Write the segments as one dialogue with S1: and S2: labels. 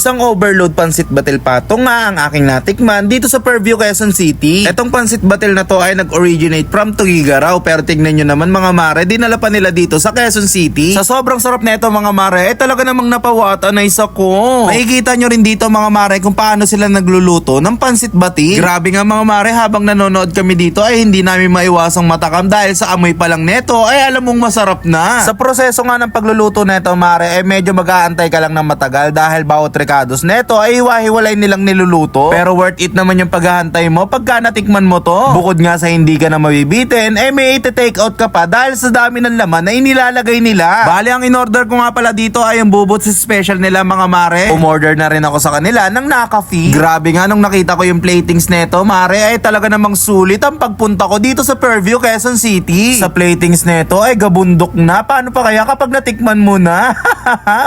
S1: Isang overload pansit batil patong nga ang aking natikman dito sa Fairview, Quezon City. Etong pansit batil na to ay nag-originate from Tuguegarao, pero tignan nyo naman mga mare, dinala pa nila dito sa Quezon City. Sa sobrang sarap nito mga mare, talaga namang napawatan na isa ko. Makikita nyo rin dito mga mare kung paano sila nagluluto ng pansit batil. Grabe nga mga mare, habang nanonood kami dito ay hindi namin maiwasang matakam dahil sa amoy pa lang neto ay alam mong masarap na. Sa proseso nga ng pagluluto neto mare, medyo mag-aantay ka lang ng matagal dahil bawat rekados neto ay hiwa-hiwalay nilang niluluto. Pero worth it naman yung paghahantay mo pagka natikman mo to. Bukod nga sa hindi ka na mabibitin, may ite-take out ka pa dahil sa dami ng laman na inilalagay nila. Bali, ang in-order ko nga pala dito ay yung bubots special nila mga mare. Umorder na rin ako sa kanila ng naka-fee. Grabe nga nung nakita ko yung platings neto mare, ay talaga namang sulit ang pagpunta ko dito sa Fairview, Quezon City. Sa platings neto ay gabundok na. Paano pa kaya kapag natikman mo na?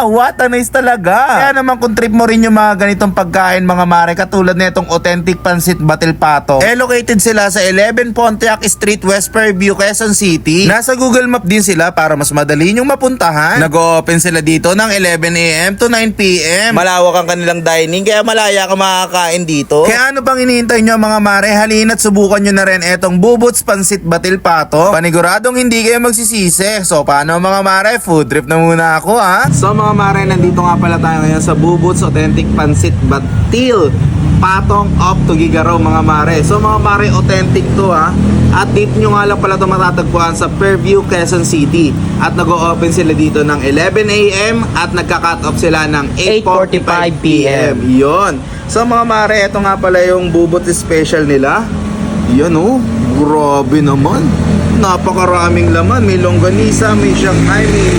S1: What a nice talaga. Kaya naman kung trip mo rin yung mga ganitong pagkain mga mare, katulad netong authentic pansit batil pato, located sila sa 11 Pontiac Street, West Fairview, Quezon City. Nasa Google Map din sila para mas madali nyong mapuntahan. Nag-o-open sila dito ng 11 AM to 9 PM. Malawak ang kanilang dining kaya malaya ka makakain dito. Kaya ano pang iniintay nyo mga mare, halina't subukan nyo na rin etong bubots pansit batil pato. Paniguradong hindi kayo magsisisi. So paano mga mare, food trip na muna ako ha. So mga mare, nandito nga pala tayo ngayon sa bubots authentic pansit batil patong of Tuguegarao mga mare. So mga mare, authentic to ha. At dito nyo nga lang pala ito matatagpuan sa Fairview, Quezon City. At nag-o-open sila dito ng 11 AM at nagka-cut off sila ng 8:45 PM. Yun. So mga mare, ito nga pala yung bubot special nila. Yan oh, grabe naman. Napakaraming laman. May longganisa, may shanghai, may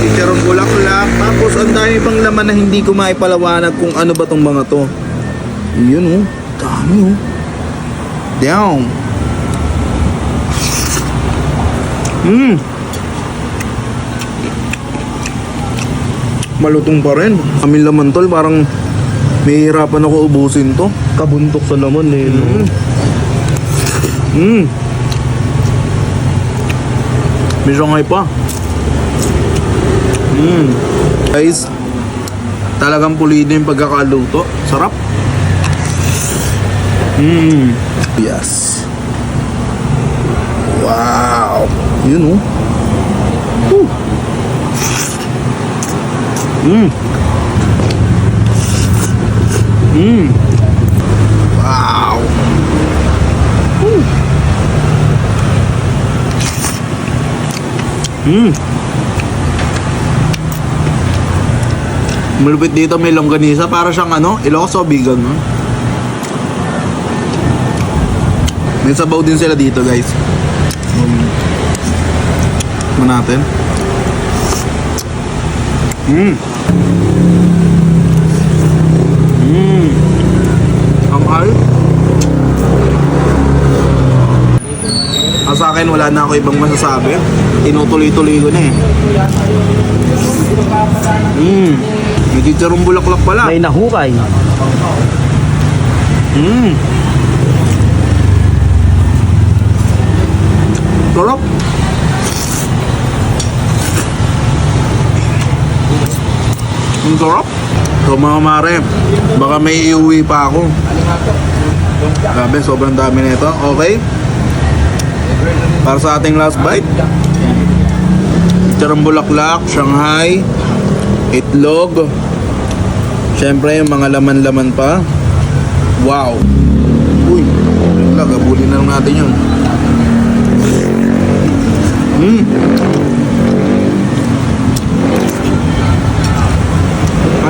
S1: chicharong bulaklak. Tapos ang dami pang laman na hindi ko maipalawanag kung ano ba tong mga to. Yun oh, dami oh. Damn. Malutong pa rin. Amin laman tol, parang may hirapan ako ubusin to. Kabuntok sa laman eh. May shanghai pa. Guys, talagang pulido yung pagkakaluto. Sarap. Yes. Wow. Yun oh. Wow. Malupit dito, may longganisa para siyang ano, Ilocos o Bigan, no? May sabaw din sila dito, guys. Natin. Ang hal. Sa akin, wala na ako ibang masasabi. Tinutuloy-tuloy ko na eh. May chicharong bulaklak pala.
S2: May nahukay.
S1: Sarap. Ang sarap. So mga mare, baka may iuwi pa ako. Grabe, sobrang dami nito. Okay. Para sa ating last bite, chicharong bulaklak, shanghai, itlog, syempre yung mga laman-laman pa. Wow. Uy, gabulin na lang natin yun.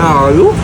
S1: Ayos.